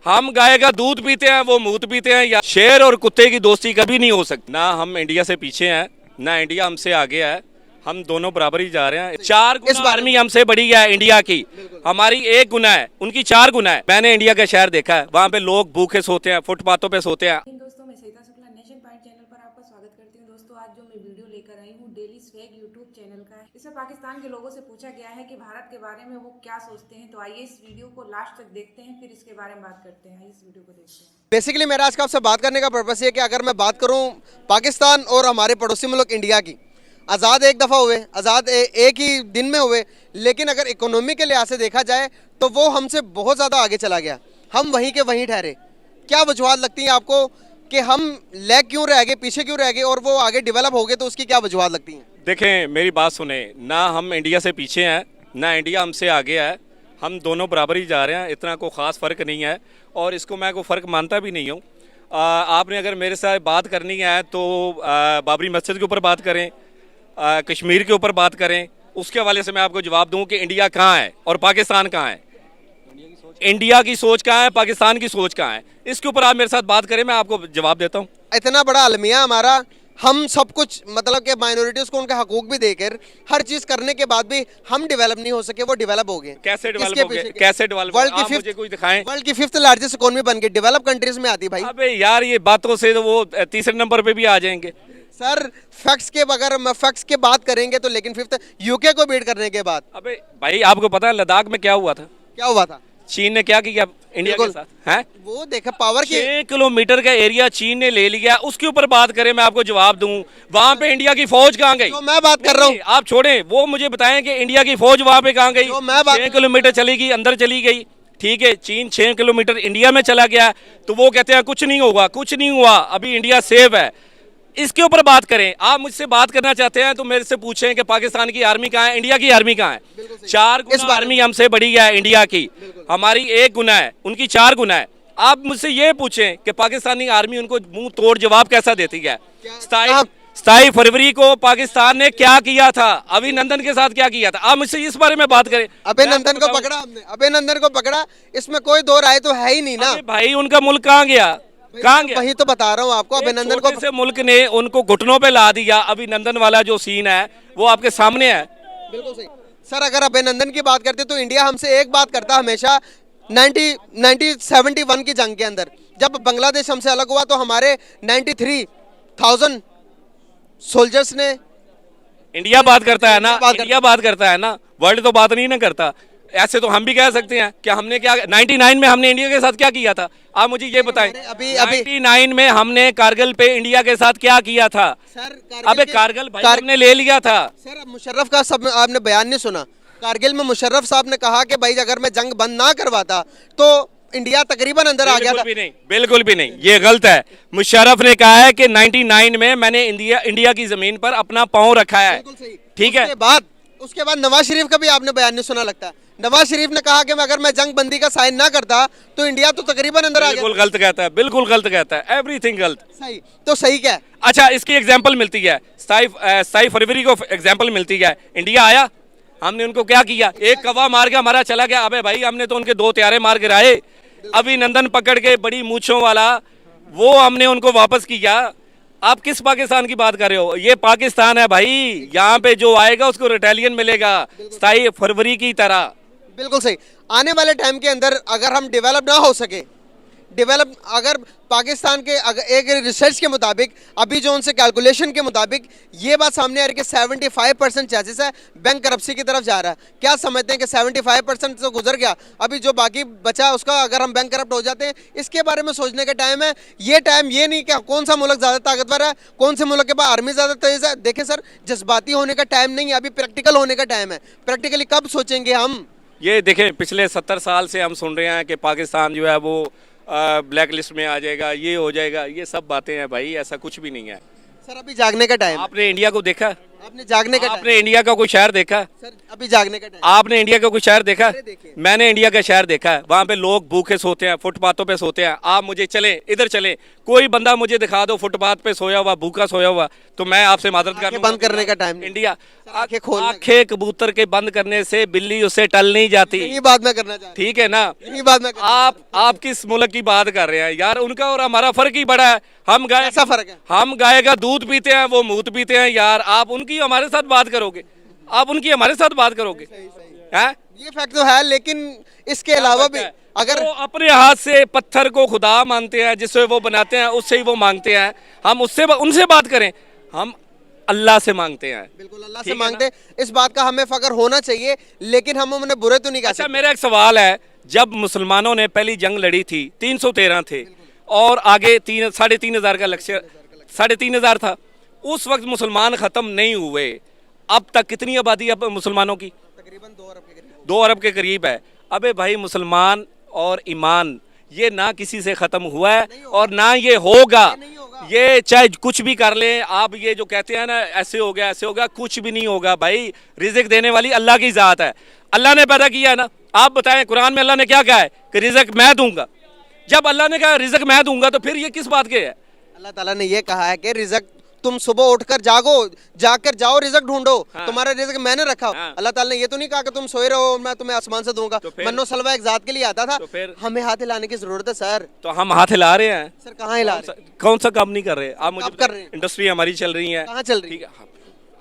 हम गाय का दूध पीते हैं, वो मूत पीते हैं। या शेर और कुत्ते की दोस्ती कभी नहीं हो सकती। ना हम इंडिया से पीछे हैं, ना इंडिया हमसे आगे है। हम दोनों बराबर ही जा रहे हैं। 4 गुना आर्मी हमसे बड़ी है इंडिया की। हमारी 1 गुना है, उनकी 4 गुना है। मैंने इंडिया का शहर देखा है, वहाँ पे लोग भूखे सोते हैं, फुटपाथों पे सोते हैं। दोस्तों, मैं Savita Shukla nation point channel पर आपका स्वागत करती हूं। दोस्तों, आज जो मैं वीडियो लेकर आई हूं डेली स्वैग यूट्यूब चैनल का है। इसमें पाकिस्तान के लोगों से पूछा गया है कि भारत के बारे में वो क्या सोचते हैं। तो आइए इस वीडियो को लास्ट तक देखते हैं, फिर इसके बारे में बात करते हैं। इस वीडियो को देखते हैं। बेसिकली मेरा आज का आपसे बात करने का पर्पस ये है कि अगर मैं बात करूं पाकिस्तान और हमारे पड़ोसी मुल्क इंडिया की, आज़ाद एक दफ़ा हुए, आज़ाद एक ही दिन में हुए, लेकिन अगर इकोनॉमी के लिहाज से देखा जाए तो वो हमसे बहुत ज़्यादा आगे चला गया। हम वहीं के वहीं ठहरे। क्या वजूहत लगती हैं आपको कि हम लैग क्यों रह गए, पीछे क्यों रह गए और वो आगे डेवलप हो गए? तो उसकी क्या वजूहत लगती हैं? देखें, मेरी बात सुने, ना हम इंडिया से पीछे हैं, ना इंडिया हमसे आगे है। हम दोनों बराबर ही जा रहे हैं। इतना कोई ख़ास फ़र्क नहीं है और इसको मैं कोई फ़र्क मानता भी नहीं हूँ। आपने अगर मेरे साथ बात करनी है तो बाबरी मस्जिद के ऊपर बात करें, कश्मीर के ऊपर बात करें। उसके हवाले से मैं आपको जवाब दूं कि इंडिया कहाँ है और पाकिस्तान कहाँ है। इंडिया की सोच कहाँ है, पाकिस्तान की सोच कहाँ है, इसके ऊपर आप मेरे साथ बात करें, मैं आपको जवाब देता हूँ। इतना बड़ा अलमिया हमारा, हम सब कुछ मतलब कि माइनॉरिटीज़ को उनके हकूक भी देकर हर चीज़ करने के बाद भी हम डेवलप नहीं हो सके, वो डेवलप हो गए। कैसे डेवलप हो गए? कैसे डेवलप? मुझे कोई दिखाएं। वर्ल्ड की 5th लार्जेस्ट इकोनॉमी बन गई, डेवलप कंट्रीज में आती भाई। अबे यार, ये बातों से तो वो तीसरे नंबर पे भी आ जाएंगे सर। फैक्ट्स के अगर फैक्ट्स की बात करेंगे तो लेकिन 5th यूके को बीट करने के बाद। अबे भाई, आपको पता है लद्दाख में क्या हुआ था? क्या हुआ था? चीन ने क्या किया इंडिया के साथ? हैं? वो देखा पावर की 6 किलोमीटर का एरिया चीन ने ले लिया। उसके ऊपर बात करें, मैं आपको जवाब दूं, वहां पे इंडिया की फौज कहाँ गई? जो मैं बात कर रहा हूँ, आप छोड़ें, वो मुझे बताएं कि इंडिया की फौज वहां पे कहाँ गई? 6 किलोमीटर चली गई, अंदर चली गई। ठीक है, चीन 6 किलोमीटर इंडिया में चला गया तो वो कहते हैं कुछ नहीं होगा, कुछ नहीं हुआ, अभी इंडिया सेफ है। इसके ऊपर बात करें। आप मुझसे बात करना चाहते हैं तो मेरे से पूछें कि पाकिस्तान की आर्मी कहाँ है, इंडिया की आर्मी कहाँ है। 4 गुना आर्मी हमसे बड़ी है इंडिया की। हमारी 1 गुना है, उनकी 4 गुना है। आप मुझसे ये पूछें कि पाकिस्तानी आर्मी उनको मुंह तोड़ जवाब कैसा देती है। 27 फरवरी को पाकिस्तान ने क्या किया था, अभिनंदन के साथ क्या किया था? आप मुझसे इस बारे में बात करें। अभिनंदन को पकड़ा हमने, अभिनंदन को पकड़ा, इसमें कोई दो राय तो है ही नहीं ना भाई। उनका मुल्क कहाँ गया? कहाँ गया? वही तो बता रहा हूँ आपको। अभिनंदन को से मुल्क ने उनको घुटनों पे ला दिया। अभिनंदन वाला जो सीन है वो आपके सामने है। बिल्कुल सही सर। अगर अभिनंदन की बात करते तो इंडिया हमसे एक बात करता हमेशा। 1971 की जंग के अंदर जब बांग्लादेश हमसे अलग हुआ तो हमारे 93,000 सोल्जर्स ने। इंडिया बात करता है ना, इंडिया बात करता है ना, वर्ल्ड तो बात नहीं ना करता। ऐसे तो हम भी कह सकते हैं कि हमने क्या 99 में हमने इंडिया के साथ क्या किया था। आप मुझे ये बताएं, अभी 99 में हमने कारगिल पे इंडिया के साथ क्या किया था? सर अबे कारगिल भाई हमने ले लिया था। सर मुशर्रफ का सब आपने बयान नहीं सुना? कारगिल में मुशर्रफ साहब ने कहा कि भाई अगर मैं जंग बंद ना करवाता तो इंडिया तकरीबन अंदर आ गया था। बिल्कुल भी नहीं, ये गलत है। मुशर्रफ ने कहा है कि 99 में मैंने इंडिया की जमीन पर अपना पांव रखा है। ठीक है। उसके बाद नवाज शरीफ का भी आपने बयान नहीं सुना लगता। नवाज शरीफ ने कहा कि अगर मैं जंग बंदी का साइन ना करता तो इंडिया तो तकरीबन अंदर आ गया। बिल्कुल गलत कहता है, बिल्कुल गलत कहता है, एवरीथिंग गलत। सही तो सही क्या है? अच्छा, इसकी एग्जांपल मिलती है 27 फरवरी को एग्जांपल मिलती है। इंडिया आया, हमने उनको क्या किया? एक कौवा मार के हमारा चला गया। अबे भाई, हमने तो उनके 2 त्यारे मार गिराए। अभिनंदन पकड़ के बड़ी मूंछों वाला, वो हमने उनको वापस किया। आप किस पाकिस्तान की बात कर रहे हो? ये पाकिस्तान है भाई, यहाँ पे जो आएगा उसको रिटेलियन मिलेगा 27 फरवरी की तरह। बिल्कुल सही। आने वाले टाइम के अंदर अगर हम डेवलप ना हो सके, अगर पाकिस्तान के एक रिसर्च के मुताबिक, अभी जो उनसे कैलकुलेशन के मुताबिक ये बात सामने आ रही है कि 75% चांसेस है बैंक करप्सी की तरफ जा रहा है। क्या समझते हैं कि 75% तो गुजर गया, अभी जो बाकी बचा उसका अगर हम बैंक करप्ट हो जाते हैं, इसके बारे में सोचने का टाइम है। ये टाइम ये नहीं कि कौन सा मुल्क ज़्यादा ताकतवर है, कौन से मुल्क के पास आर्मी ज़्यादा तेज है। देखें सर, जज्बाती होने का टाइम नहीं है, अभी प्रैक्टिकल होने का टाइम है। प्रैक्टिकली कब सोचेंगे हम? ये देखें, पिछले 70 साल से हम सुन रहे हैं कि पाकिस्तान जो है वो ब्लैक लिस्ट में आ जाएगा, ये हो जाएगा। ये सब बातें हैं भाई, ऐसा कुछ भी नहीं है। सर अभी जागने का टाइम। आपने इंडिया को देखा? आपने जागने का आपने इंडिया का कोई शहर देखा? सर अभी जागने का टाइम। आपने इंडिया का कोई शहर देखा? देखिए। मैंने इंडिया का शहर देखा है, वहां पे लोग भूखे सोते हैं, फुटपाथों पे सोते हैं। आप मुझे चले इधर चले, कोई बंदा मुझे दिखा दो फुटपाथ पे सोया हुआ, भूखा सोया हुआ, तो मैं आपसे मदद कर आंखें बंद करने का टाइम नहीं। इंडिया आंखें खोलने का। आंखें कबूतर के बंद करने से बिल्ली उससे टल नहीं जाती। यही बात मैं करना चाह रहा ठीक है ना? हूं। यही बात मैं करना आप किस मुल्क की बात कर रहे हैं यार? उनका और हमारा फर्क ही बड़ा है। हम गाय ऐसा फर्क है। हम गाय का दूध पीते हैं, वो मूत पीते हैं यार। आप उनकी हमारे साथ बात करोगे? आप उनकी हमारे साथ बात करोगे? हैं? ये फैक्ट तो है, लेकिन इसके अलावा भी अगर वो अपने हाथ से पत्थर को खुदा मानते हैं, जिससे वो बनाते हैं उससे ही वो मांगते हैं। हम उनसे बात करें, हम अल्लाह से मांगते हैं। बिल्कुल अल्लाह ठीक से है मांगते हैं, इस बात का हमें फख्र होना चाहिए, लेकिन हम उन्हें बुरे तो नहीं कह अच्छा, सकते। मेरा एक सवाल है, जब मुसलमानों ने पहली जंग लड़ी थी 313 थे और आगे 3,500 का लक्ष्य 3,500 था। उस वक्त मुसलमान खत्म नहीं हुए। अब तक कितनी आबादी अब मुसलमानों की? तकरीबन 2 अरब के करीब। 2 अरब के करीब है। अबे भाई, मुसलमान और ईमान ये ना किसी से खत्म हुआ है और ना ये होगा। ये चाहे कुछ भी कर ले आप, ये जो कहते हैं ना ऐसे हो गया ऐसे हो गया, कुछ भी नहीं होगा भाई। रिज़्क देने वाली अल्लाह की ज़ात है, अल्लाह ने पैदा किया है ना। आप बताएं, कुरान में अल्लाह ने क्या कहा है कि रिज़्क मैं दूंगा। जब अल्लाह ने कहा रिज़्क मैं दूंगा, तो फिर ये किस बात के है? अल्लाह ताला ने ये कहा है कि रिज़्क तुम सुबह उठकर जाकर जाओ, रिज़्क ढूंढो। हाँ। तुम्हारा रिज़्क मैंने रखा। हाँ। अल्लाह ताला ने ये तो नहीं कहा कि तुम सोए रहो, मैं तुम्हें आसमान से दूंगा। तो फिर? मन्नो सलवा एक जात के लिए आता था, तो फिर? हमें हाथ हिलाने की जरूरत है सर। तो हम हाथ हिला रहे हैं। सर कहाँ हिला रहे हैं? कौन सा काम नहीं कर रहे? आप मुझे आप कर रहे हैं। इंडस्ट्री हमारी चल रही है। कहाँ चल रही ठीक है? है,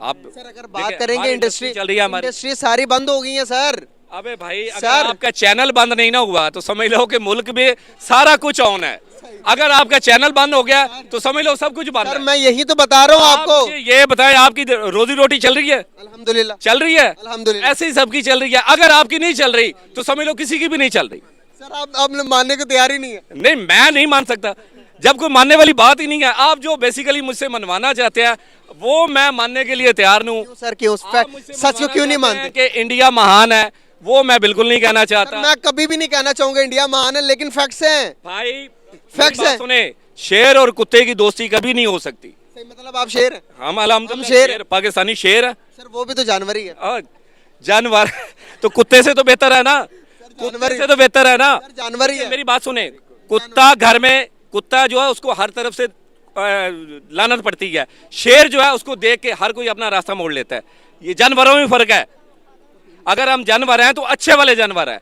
आप सर अगर देखिए, बात करेंगे हमारी इंडस्ट्री चल रही है हमारी। इंडस्ट्री सारी बंद हो गई है सर। अबे भाई, अगर सर। आपका चैनल बंद नहीं ना हुआ तो समझ लो कि मुल्क में सारा कुछ ऑन है। अगर आपका चैनल बंद हो गया तो समझ लो सब कुछ बंद सर है। मैं यही तो बता रहा हूँ आप आपको। मुझे ये बताएं, आपकी रोजी रोटी चल रही है? अल्हम्दुलिल्लाह चल रही है? अल्हम्दुलिल्लाह। ऐसे ही सबकी चल रही है। अगर आपकी नहीं चल रही तो समझ लो किसी की भी नहीं चल रही। सर आप मानने को तैयार ही नहीं है। नहीं, मैं नहीं मान सकता जब कोई मानने वाली बात ही नहीं है। आप जो बेसिकली मुझसे मनवाना चाहते हैं वो मैं मानने के लिए तैयार नहीं हूँ। सर क्यों आप मुझसे सच को क्यों नहीं मनवाना मानते? चाहते हैं कि इंडिया महान है, वो मैं बिल्कुल नहीं कहना सर, चाहता। मैं कभी भी नहीं कहना चाहूंगा इंडिया महान है, लेकिन फैक्ट्स हैं। भाई फैक्ट्स बात है। सुने, शेर और कुत्ते की दोस्ती कभी नहीं हो सकती। सही मतलब आप शेर हैं। हम अल्हम्दुलिल्लाह शेर शेर, पाकिस्तानी शेर है। सर वो भी तो जानवर ही है। और जानवर तो कुत्ते से तो बेहतर है ना? कुत्ते से तो बेहतर है ना? सर जानवर ही है। मेरी बात सुने, कुत्ता घर में, कुत्ता जो है उसको हर तरफ से लानत पड़ती है। शेर जो है उसको देख के हर कोई अपना रास्ता मोड़ लेता है। ये जानवरों में फर्क है। अगर हम जानवर हैं तो अच्छे वाले जानवर हैं।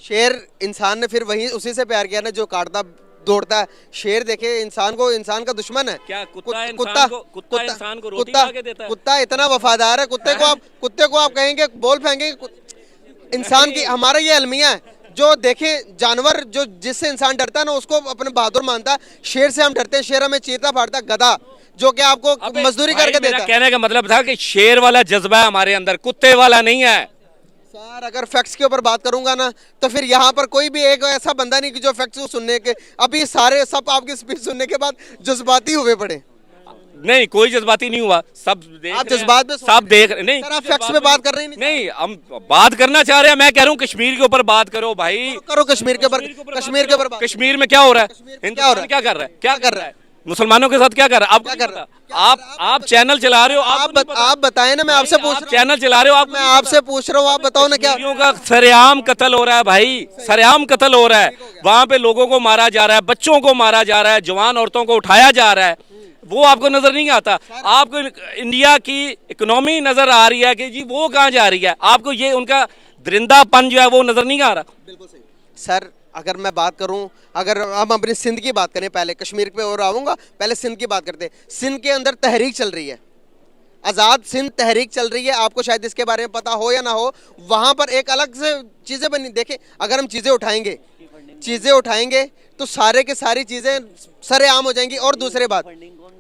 शेर इंसान ने फिर वही उसी से प्यार किया ना जो काटता दौड़ता है। शेर देखे इंसान को, इंसान का दुश्मन है। क्या कुत्ता कुत्ता इंसान को रोटी खा के देता है? कुत्ता इतना वफादार है। कुत्ते को आप कहेंगे बोल फेंकेंगे। इंसान की हमारा ये अलमिया है, जो देखे जानवर जो जिससे इंसान डरता है ना उसको अपने बहादुर मानता है। शेर से हम डरते हैं, शेर हमें चीरता फाड़ता, गधा जो कि आपको मजदूरी करके देता है। कहने का मतलब था कि शेर वाला जज्बा है हमारे अंदर, कुत्ते वाला नहीं है। सर अगर फैक्ट्स के ऊपर बात करूंगा ना तो फिर यहाँ पर कोई भी एक ऐसा बंदा नहीं कि जो फैक्ट्स को सुनने के, अभी सारे सब आपकी स्पीच सुनने के बाद जज्बाती हुए पड़े। नहीं, कोई जज्बाती नहीं हुआ। सब देख आप रहे हैं, जज्बात में सब देख नहीं। सर आप फैक्ट्स पे बात कर रहे हैं। नहीं, हम बात करना चाह रहे हैं। मैं कह रहा हूँ कश्मीर के ऊपर बात करो भाई। करो कश्मीर के ऊपर, कश्मीर के ऊपर बात। कश्मीर में क्या हो रहा है? क्या हो हिंदुस्तान रहा है? क्या कर रहा है? क्या कर रहा है? मुसलमानों के साथ क्या कर रहा है? आप क्या कर रहा है? आप चैनल चला रहे हो। आप बताएं ना, मैं आपसे पूछ रहा हूँ। चैनल चला रहे हो आप। मैं आपसे पूछ रहा हूँ, आप बताओ ना क्या। कश्मीरियों का सरेआम कत्ल हो रहा है भाई, सरेआम कत्ल हो रहा है। वहां पे लोगों को मारा जा रहा है, बच्चों को मारा जा रहा है, जवान औरतों को उठाया जा रहा है। वो आपको नजर नहीं आता। आपको इंडिया की इकोनॉमी नजर आ रही है कि जी वो कहाँ जा रही है। आपको ये उनका दरिंदापन जो है वो नजर नहीं आ रहा। बिल्कुल सही सर। अगर मैं बात करूं, अगर हम अपनी सिंध की बात करें, पहले कश्मीर पे और आऊँगा, पहले सिंध की बात करते हैं। सिंध के अंदर तहरीक चल रही है, आज़ाद सिंध तहरीक चल रही है। आपको शायद इसके बारे में पता हो या ना हो। वहाँ पर एक अलग से चीज़ें बनी। देखें, अगर हम चीज़ें उठाएंगे तो सारे के सारी चीज़ें सरेआम हो जाएंगी। और दूसरी बात,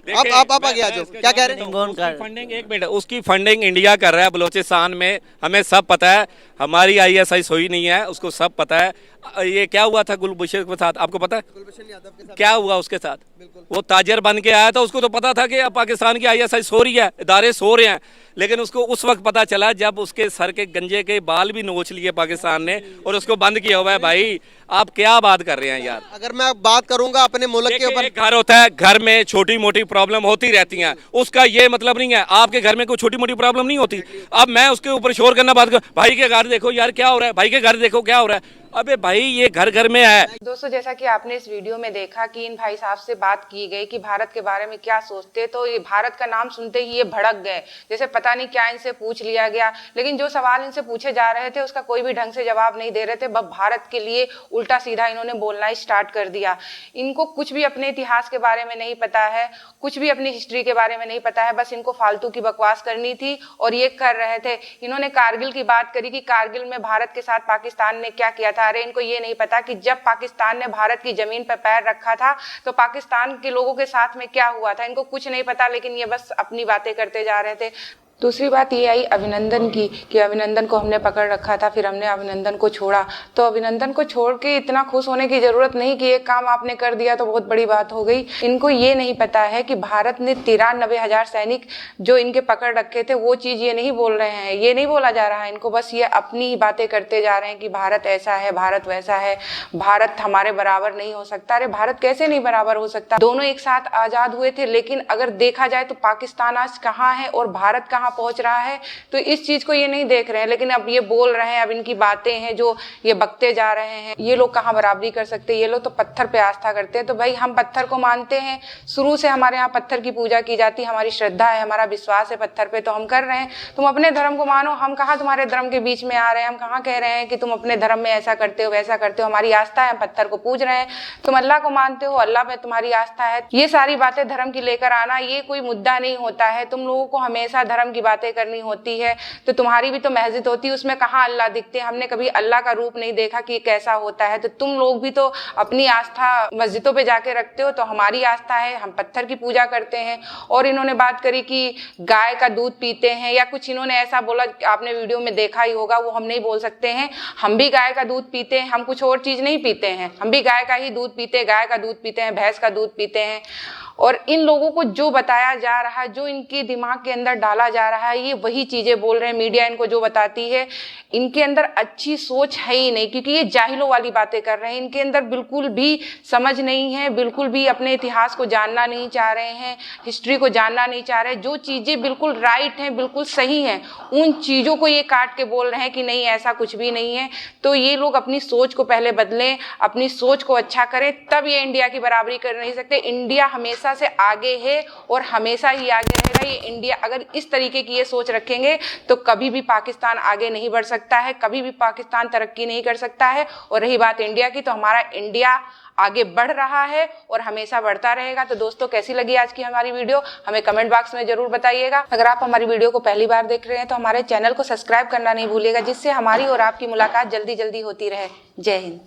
आप आगे आ जाओ, क्या कह रहे हैं? फंडिंग, एक मिनट, उसकी फंडिंग इंडिया कर रहा है बलोचिस्तान में। हमें सब पता है, हमारी ISI सोई नहीं है, उसको सब पता है। ये क्या हुआ था गुलभूषण के साथ, आपको पता है गुलभूषण यादव के साथ क्या हुआ उसके साथ? बिल्कुल। वो ताजर बन के आया था, उसको तो पता था कि अब पाकिस्तान की आईएसआई सो रही है, इदारे सो रहे हैं, लेकिन उसको उस वक्त पता चला जब उसके सर के गंजे के बाल भी नोच लिए पाकिस्तान ने और उसको बंद किया हुआ है। भाई आप क्या बात कर रहे हैं यार? अगर मैं बात करूंगा अपने मुल्क के ऊपर, एक घर होता है, घर में छोटी मोटी प्रॉब्लम होती रहती हैं, उसका ये मतलब नहीं है आपके घर में कोई छोटी मोटी प्रॉब्लम नहीं होती। अब मैं उसके ऊपर शोर करना बात कर, भाई के घर देखो यार क्या हो रहा है, भाई के घर देखो क्या हो रहा है। अबे भाई ये घर घर में है। दोस्तों जैसा कि आपने इस वीडियो में देखा कि इन भाई साहब से बात की गई कि भारत के बारे में क्या सोचते, तो ये भारत का नाम सुनते ही ये भड़क गए, जैसे पता नहीं क्या इनसे पूछ लिया गया। लेकिन जो सवाल इनसे पूछे जा रहे थे उसका कोई भी ढंग से जवाब नहीं दे रहे थे, बस भारत के लिए उल्टा सीधा इन्होंने बोलना स्टार्ट कर दिया। इनको कुछ भी अपने इतिहास के बारे में नहीं पता है, कुछ भी अपनी हिस्ट्री के बारे में नहीं पता है, बस इनको फालतू की बकवास करनी थी और ये कर रहे थे। इन्होंने कारगिल की बात करी कि कारगिल में भारत के साथ पाकिस्तान ने क्या किया था। अरे इनको ये नहीं पता कि जब पाकिस्तान ने भारत की जमीन पर पैर रखा था तो पाकिस्तान के लोगों के साथ में क्या हुआ था, इनको कुछ नहीं पता, लेकिन ये बस अपनी बातें करते जा रहे थे। दूसरी बात ये आई अभिनंदन की कि अभिनंदन को हमने पकड़ रखा था, फिर हमने अभिनंदन को छोड़ा। तो अभिनंदन को छोड़ के इतना खुश होने की जरूरत नहीं कि एक काम आपने कर दिया तो बहुत बड़ी बात हो गई। इनको ये नहीं पता है कि भारत ने 93,000 सैनिक जो इनके पकड़ रखे थे, वो चीज ये नहीं बोल रहे हैं, ये नहीं बोला जा रहा है इनको, बस ये अपनी ही बातें करते जा रहे हैं कि भारत ऐसा है, भारत वैसा है, भारत हमारे बराबर नहीं हो सकता। अरे भारत कैसे नहीं बराबर हो सकता? दोनों एक साथ आजाद हुए थे, लेकिन अगर देखा जाए तो पाकिस्तान आज कहाँ है और भारत कहाँ पहुंच रहा है, तो इस चीज को ये नहीं देख रहे हैं। लेकिन अब ये बोल रहे हैं, अब इनकी बातें हैं जो ये बकते जा रहे हैं, ये लोग कहाँ बराबरी कर सकते हैं, ये लोग तो पत्थर पे आस्था करते हैं। तो भाई हम पत्थर को मानते हैं, शुरू से हमारे यहाँ पत्थर की पूजा की जाती है, हमारी श्रद्धा है, हमारा विश्वास है पत्थर पे, तो हम कर रहे हैं। तुम अपने धर्म को मानो, हम कहाँ तुम्हारे धर्म के बीच में आ रहे हैं, हम कहाँ कह रहे हैं कि तुम अपने धर्म में ऐसा करते हो वैसा करते हो। हमारी आस्था है, हम पत्थर को पूज रहे हैं। तुम अल्लाह को मानते हो, अल्लाह में तुम्हारी आस्था है। ये सारी बातें धर्म की लेकर आना ये कोई मुद्दा नहीं होता है। तुम लोगों को हमेशा धर्म की बातें करनी होती है, तो तुम्हारी भी तो मस्जिद होती है, उसमें कहाँ अल्लाह दिखते हैं? हमने कभी अल्लाह का रूप नहीं देखा कि कैसा होता है। तो तुम लोग भी तो अपनी आस्था मस्जिदों पे जाके रखते हो, तो हमारी आस्था है, हम पत्थर की पूजा करते हैं। और इन्होंने बात करी कि गाय का दूध पीते हैं या कुछ इन्होंने ऐसा बोला, आपने वीडियो में देखा ही होगा, वो हम नहीं बोल सकते हैं। हम भी गाय का दूध पीते हैं, हम कुछ और चीज नहीं पीते हैं, हम भी गाय का ही दूध पीते हैं, गाय का दूध पीते हैं, भैंस का दूध पीते हैं। और इन लोगों को जो बताया जा रहा है, जो इनके दिमाग के अंदर डाला जा रहा है, ये वही चीजें बोल रहे हैं। मीडिया इनको जो बताती है, इनके अंदर अच्छी सोच है ही नहीं, क्योंकि ये जाहिलों वाली बातें कर रहे हैं। इनके अंदर बिल्कुल भी समझ नहीं है, बिल्कुल भी अपने इतिहास को जानना नहीं चाह रहे हैं, हिस्ट्री को जानना नहीं चाह रहे। जो चीजें बिल्कुल राइट हैं, बिल्कुल सही हैं, उन चीजों को ये काट के बोल रहे हैं कि नहीं ऐसा कुछ भी नहीं है। तो ये लोग अपनी सोच को पहले बदलें, अपनी सोच को अच्छा करें, तब ये इंडिया की बराबरी कर नहीं सकते। इंडिया हमेशा से आगे है और हमेशा ही आगे रहेगा। ये इंडिया अगर इस तरीके की ये सोच रखेंगे तो कभी भी पाकिस्तान आगे नहीं बढ़ सकता है, कभी भी पाकिस्तान तरक्की नहीं कर सकता है। और रही बात इंडिया की, तो हमारा इंडिया आगे बढ़ रहा है और हमेशा बढ़ता रहेगा। तो दोस्तों कैसी लगी आज की हमारी वीडियो, हमें कमेंट बॉक्स में जरूर बताइएगा। अगर आप हमारी वीडियो को पहली बार देख रहे हैं तो हमारे चैनल को सब्सक्राइब करना नहीं भूलिएगा, जिससे हमारी और आपकी मुलाकात जल्दी जल्दी होती रहे। जय हिंद।